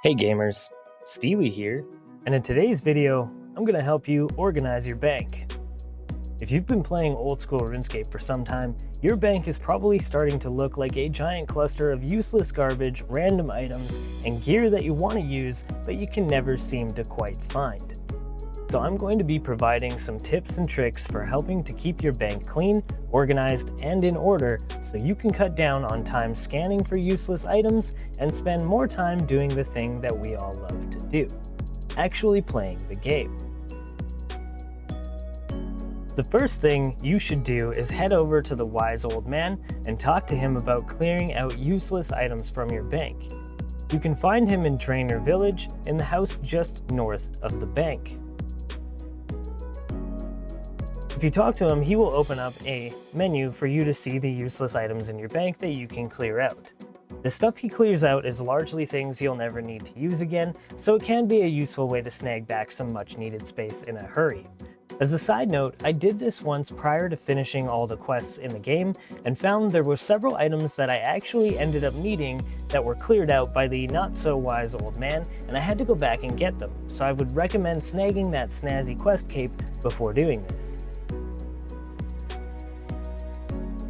Hey gamers, Steely here, and in today's video, I'm going to help you organize your bank. If you've been playing Old School RuneScape for some time, your bank is probably starting to look like a giant cluster of useless garbage, random items, and gear that you want to use, but you can never seem to quite find. So I'm going to be providing some tips and tricks for helping to keep your bank clean, organized, and in order so you can cut down on time scanning for useless items and spend more time doing the thing that we all love to do, actually playing the game. The first thing you should do is head over to the wise old man and talk to him about clearing out useless items from your bank. You can find him in Drainer Village in the house just north of the bank. If you talk to him, he will open up a menu for you to see the useless items in your bank that you can clear out. The stuff he clears out is largely things you'll never need to use again, so it can be a useful way to snag back some much needed space in a hurry. As a side note, I did this once prior to finishing all the quests in the game and found there were several items that I actually ended up needing that were cleared out by the not so wise old man, and I had to go back and get them, so I would recommend snagging that snazzy quest cape before doing this.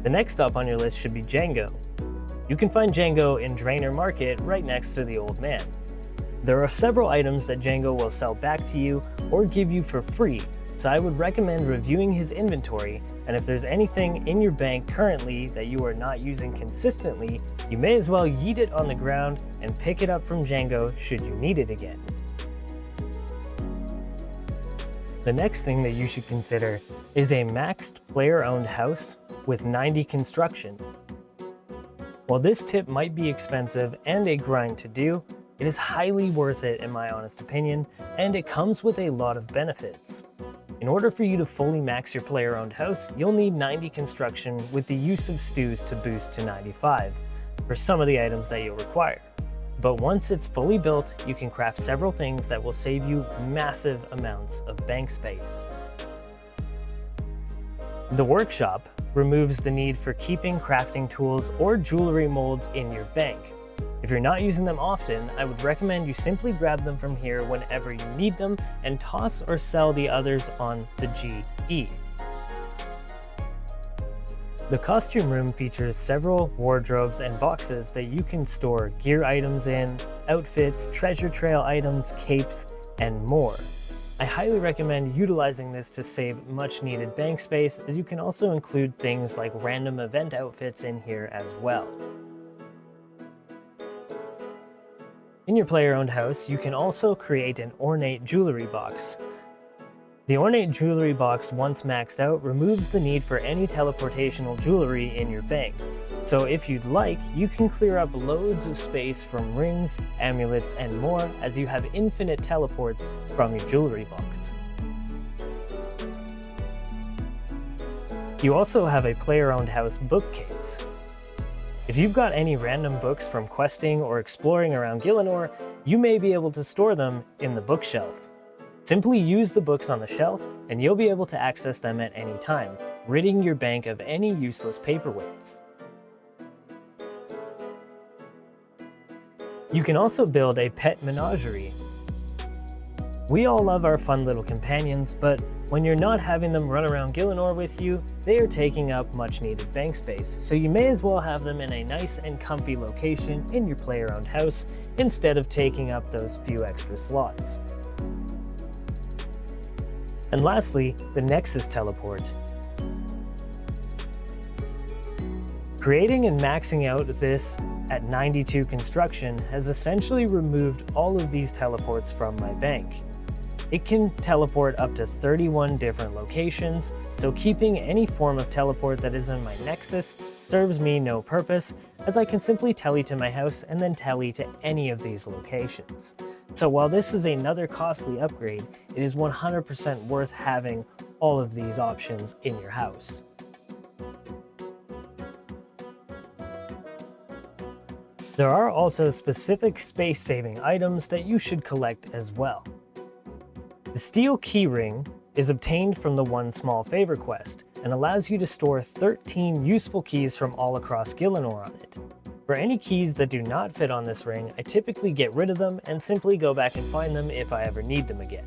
The next up on your list should be Django. You can find Django in Drainer Market right next to the old man. There are several items that Django will sell back to you or give you for free, so I would recommend reviewing his inventory, and if there's anything in your bank currently that you are not using consistently, you may as well yeet it on the ground and pick it up from Django should you need it again. The next thing that you should consider is a maxed player-owned house with 90 construction. While this tip might be expensive and a grind to do, it is highly worth it in my honest opinion, and it comes with a lot of benefits. In order for you to fully max your player-owned house, you'll need 90 construction with the use of stews to boost to 95 for some of the items that you'll require. But once it's fully built, you can craft several things that will save you massive amounts of bank space. The workshop removes the need for keeping crafting tools or jewelry molds in your bank. If you're not using them often, I would recommend you simply grab them from here whenever you need them and toss or sell the others on the GE. The costume room features several wardrobes and boxes that you can store gear items in, outfits, treasure trail items, capes, and more. I highly recommend utilizing this to save much needed bank space, as you can also include things like random event outfits in here as well. In your player-owned house, you can also create an ornate jewellery box. The ornate jewellery box, once maxed out, removes the need for any teleportational jewellery in your bank. So if you'd like, you can clear up loads of space from rings, amulets, and more, as you have infinite teleports from your jewellery box. You also have a player-owned house bookcase. If you've got any random books from questing or exploring around Gielinor, you may be able to store them in the bookshelf. Simply use the books on the shelf, and you'll be able to access them at any time, ridding your bank of any useless paperweights. You can also build a pet menagerie. We all love our fun little companions, but when you're not having them run around Gielinor with you, they are taking up much needed bank space, so you may as well have them in a nice and comfy location in your player-owned house instead of taking up those few extra slots. And lastly, the Nexus teleport. Creating and maxing out this at 92 construction has essentially removed all of these teleports from my bank. It can teleport up to 31 different locations, so keeping any form of teleport that is in my Nexus serves me no purpose, as I can simply tele to my house and then tele to any of these locations. So while this is another costly upgrade, it is 100% worth having all of these options in your house. There are also specific space-saving items that you should collect as well. The steel keyring is obtained from the One Small Favor quest and allows you to store 13 useful keys from all across Gielinor on it. For any keys that do not fit on this ring, I typically get rid of them and simply go back and find them if I ever need them again.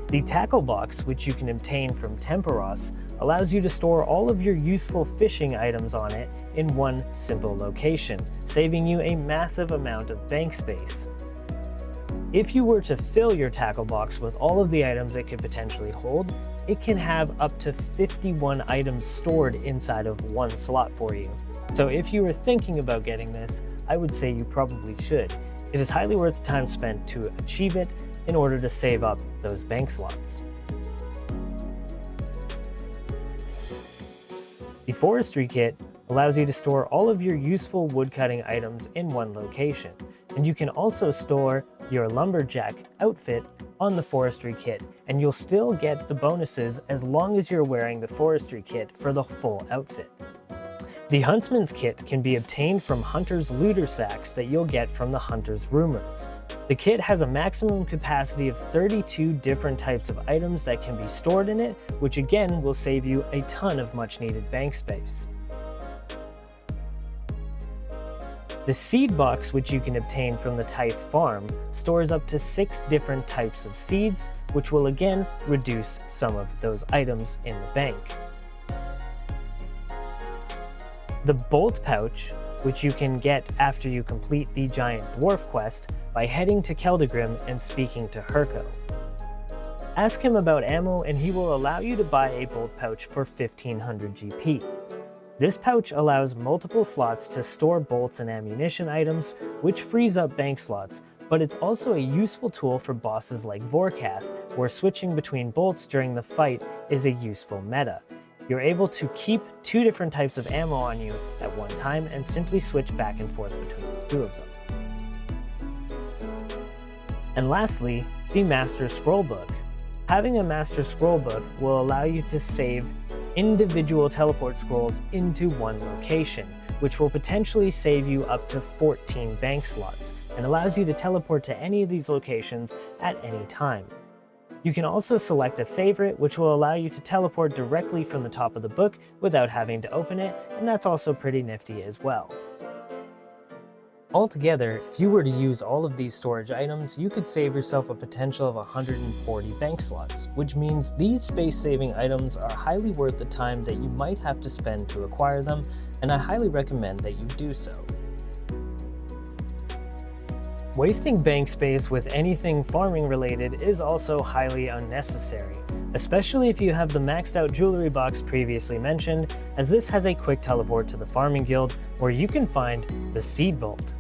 The tackle box, which you can obtain from Temporos, allows you to store all of your useful fishing items on it in one simple location, saving you a massive amount of bank space. If you were to fill your tackle box with all of the items it could potentially hold, it can have up to 51 items stored inside of one slot for you. So if you were thinking about getting this, I would say you probably should. It is highly worth the time spent to achieve it in order to save up those bank slots. The Forestry Kit allows you to store all of your useful woodcutting items in one location, and you can also store your lumberjack outfit on the Forestry Kit, and you'll still get the bonuses as long as you're wearing the Forestry Kit for the full outfit. The Huntsman's Kit can be obtained from Hunter's looter sacks that you'll get from the Hunter's Rumors. The kit has a maximum capacity of 32 different types of items that can be stored in it, which again will save you a ton of much needed bank space. The seed box, which you can obtain from the Tithe Farm, stores up to 6 different types of seeds, which will again reduce some of those items in the bank. The bolt pouch, which you can get after you complete the Giant Dwarf quest by heading to Keldegrim and speaking to Herko. Ask him about ammo and he will allow you to buy a bolt pouch for 1500 GP. This pouch allows multiple slots to store bolts and ammunition items, which frees up bank slots, but it's also a useful tool for bosses like Vorkath, where switching between bolts during the fight is a useful meta. You're able to keep 2 different types of ammo on you at one time and simply switch back and forth between the 2 of them. And lastly, the Master Scrollbook. Having a Master Scrollbook will allow you to save individual teleport scrolls into one location, which will potentially save you up to 14 bank slots, and allows you to teleport to any of these locations at any time. You can also select a favorite, which will allow you to teleport directly from the top of the book without having to open it, and that's also pretty nifty as well. Altogether, if you were to use all of these storage items, you could save yourself a potential of 140 bank slots, which means these space-saving items are highly worth the time that you might have to spend to acquire them, and I highly recommend that you do so. Wasting bank space with anything farming related is also highly unnecessary, especially if you have the maxed out Jewellery Box previously mentioned, as this has a quick teleport to the farming guild where you can find the Seed Vault.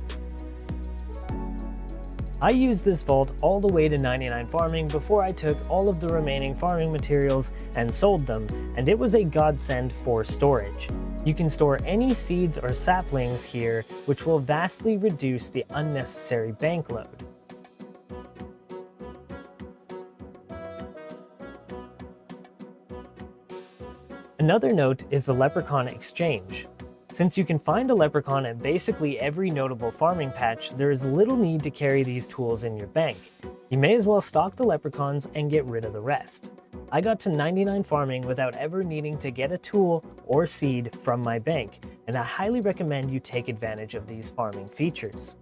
I used this vault all the way to 99 farming before I took all of the remaining farming materials and sold them, and it was a godsend for storage. You can store any seeds or saplings here, which will vastly reduce the unnecessary bank load. Another note is the Leprechaun Exchange. Since you can find a leprechaun at basically every notable farming patch, there is little need to carry these tools in your bank. You may as well stock the leprechauns and get rid of the rest. I got to 99 farming without ever needing to get a tool or seed from my bank, and I highly recommend you take advantage of these farming features.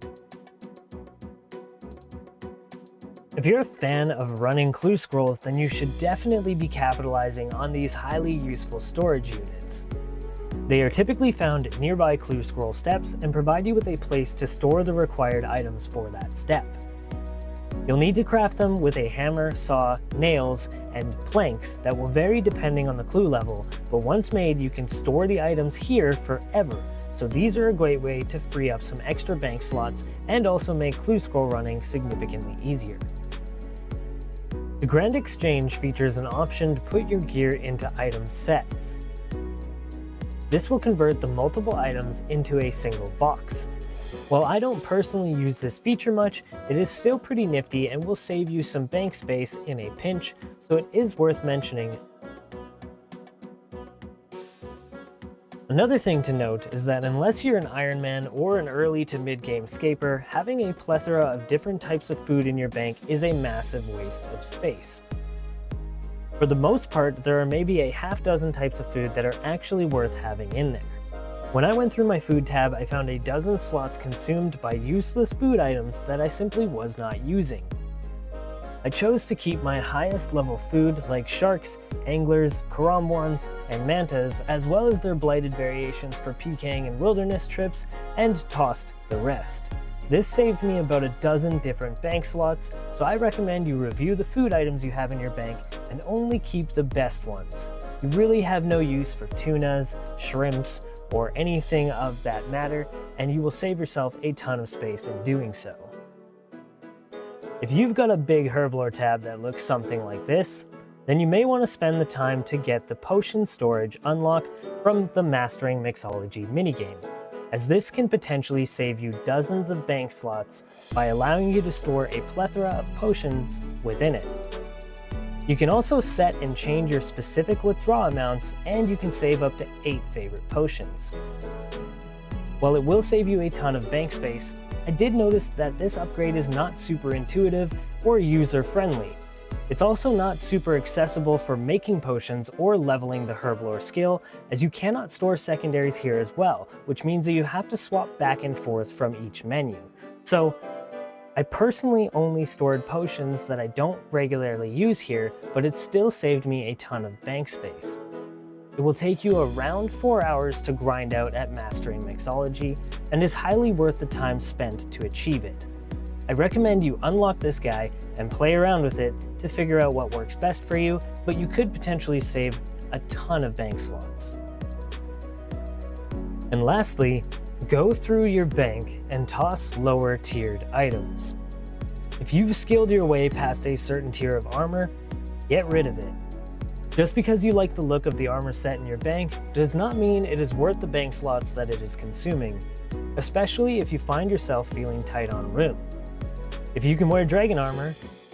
If you're a fan of running clue scrolls, then you should definitely be capitalizing on these highly useful storage units. They are typically found nearby clue scroll steps and provide you with a place to store the required items for that step. You'll need to craft them with a hammer, saw, nails, and planks that will vary depending on the clue level, but once made you can store the items here forever, so these are a great way to free up some extra bank slots and also make clue scroll running significantly easier. The Grand Exchange features an option to put your gear into item sets. This will convert the multiple items into a single box. While I don't personally use this feature much, it is still pretty nifty and will save you some bank space in a pinch, so it is worth mentioning. Another thing to note is that unless you're an Ironman or an early to mid-game scaper, having a plethora of different types of food in your bank is a massive waste of space. For the most part, there are maybe a half dozen types of food that are actually worth having in there. When I went through my food tab, I found a dozen slots consumed by useless food items that I simply was not using. I chose to keep my highest level food like sharks, anglers, karambwans, and mantas, as well as their blighted variations for PKing and wilderness trips, and tossed the rest. This saved me about a dozen different bank slots, so I recommend you review the food items you have in your bank and only keep the best ones. You really have no use for tunas, shrimps, or anything of that matter, and you will save yourself a ton of space in doing so. If you've got a big herblore tab that looks something like this, then you may want to spend the time to get the potion storage unlock from the Mastering Mixology minigame, as this can potentially save you dozens of bank slots by allowing you to store a plethora of potions within it. You can also set and change your specific withdrawal amounts, and you can save up to 8 favorite potions. While it will save you a ton of bank space, I did notice that this upgrade is not super intuitive or user-friendly. It's also not super accessible for making potions or leveling the herblore skill, as you cannot store secondaries here as well, which means that you have to swap back and forth from each menu. So, I personally only stored potions that I don't regularly use here, but it still saved me a ton of bank space. It will take you around 4 hours to grind out at Mastering Mixology, and is highly worth the time spent to achieve it. I recommend you unlock this guy and play around with it to figure out what works best for you, but you could potentially save a ton of bank slots. And lastly, go through your bank and toss lower tiered items. If you've skilled your way past a certain tier of armor, get rid of it. Just because you like the look of the armor set in your bank does not mean it is worth the bank slots that it is consuming, especially if you find yourself feeling tight on rune. If you can wear dragon armor,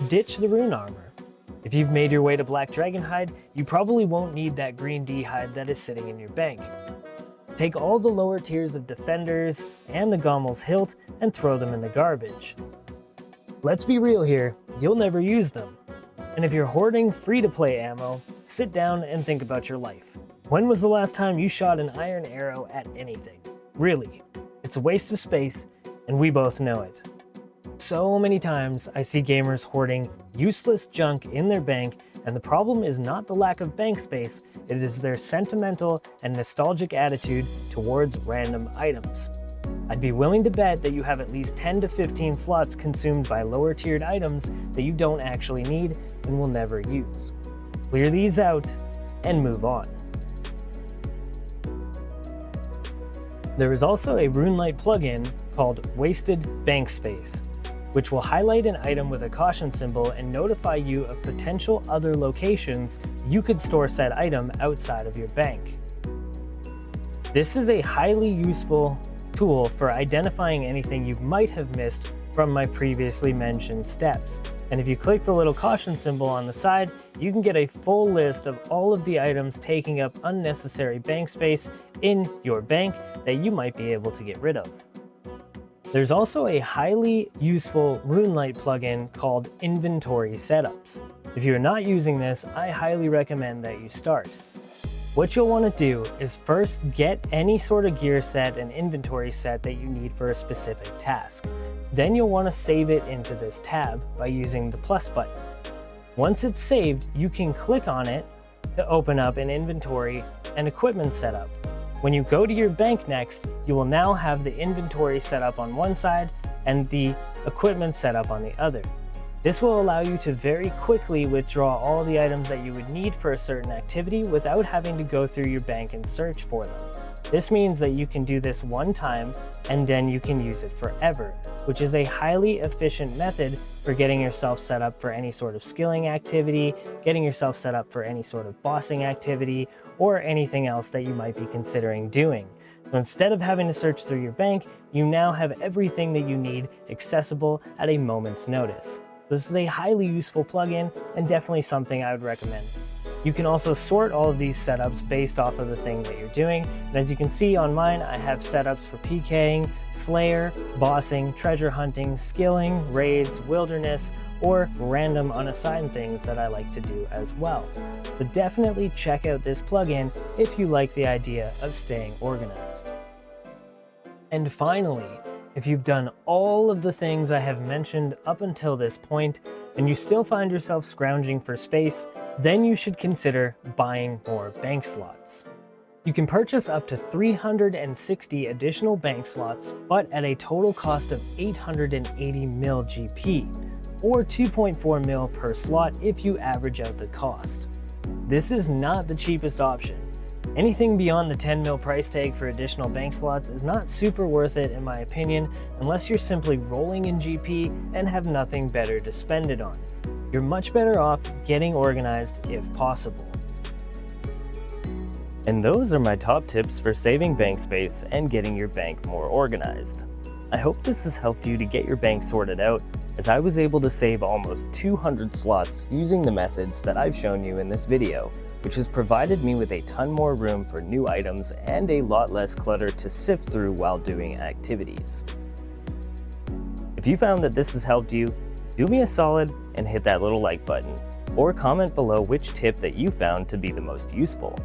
ditch the rune armor. If you've made your way to black dragon hide, you probably won't need that green D hide that is sitting in your bank. Take all the lower tiers of defenders and the Gommel's hilt and throw them in the garbage. Let's be real here, you'll never use them. And if you're hoarding free-to-play ammo, sit down and think about your life. When was the last time you shot an iron arrow at anything? Really, it's a waste of space, and we both know it. So many times I see gamers hoarding useless junk in their bank, and the problem is not the lack of bank space, it is their sentimental and nostalgic attitude towards random items. I'd be willing to bet that you have at least 10 to 15 slots consumed by lower tiered items that you don't actually need and will never use. Clear these out and move on. There is also a RuneLite plugin called Wasted Bank Space, which will highlight an item with a caution symbol and notify you of potential other locations you could store said item outside of your bank. This is a highly useful tool for identifying anything you might have missed from my previously mentioned steps. And if you click the little caution symbol on the side, you can get a full list of all of the items taking up unnecessary bank space in your bank that you might be able to get rid of. There's also a highly useful RuneLite plugin called Inventory Setups. If you're not using this, I highly recommend that you start. What you'll want to do is first get any sort of gear set and inventory set that you need for a specific task. Then you'll want to save it into this tab by using the plus button. Once it's saved, you can click on it to open up an inventory and equipment setup. When you go to your bank next, you will now have the inventory set up on one side and the equipment set up on the other. This will allow you to very quickly withdraw all the items that you would need for a certain activity without having to go through your bank and search for them. This means that you can do this one time and then you can use it forever, which is a highly efficient method for getting yourself set up for any sort of skilling activity, getting yourself set up for any sort of bossing activity, or anything else that you might be considering doing. So instead of having to search through your bank, you now have everything that you need accessible at a moment's notice. This is a highly useful plugin and definitely something I would recommend. You can also sort all of these setups based off of the thing that you're doing, and as you can see on mine, I have setups for PKing, Slayer, bossing, treasure hunting, skilling, raids, wilderness, or random unassigned things that I like to do as well. But definitely check out this plugin if you like the idea of staying organized. And finally, if you've done all of the things I have mentioned up until this point, and you still find yourself scrounging for space, then you should consider buying more bank slots. You can purchase up to 360 additional bank slots, but at a total cost of 880 mil GP, or 2.4 mil per slot if you average out the cost. This is not the cheapest option. Anything beyond the 10 mil price tag for additional bank slots is not super worth it in my opinion, unless you're simply rolling in GP and have nothing better to spend it on. You're much better off getting organized if possible. And those are my top tips for saving bank space and getting your bank more organized. I hope this has helped you to get your bank sorted out, as I was able to save almost 200 slots using the methods that I've shown you in this video, which has provided me with a ton more room for new items and a lot less clutter to sift through while doing activities. If you found that this has helped you, do me a solid and hit that little like button, or comment below which tip that you found to be the most useful.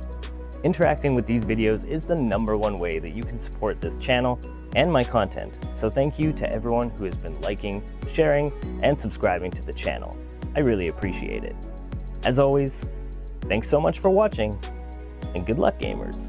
Interacting with these videos is the #1 way that you can support this channel and my content, so thank you to everyone who has been liking, sharing, and subscribing to the channel. I really appreciate it. As always, thanks so much for watching, and good luck, gamers.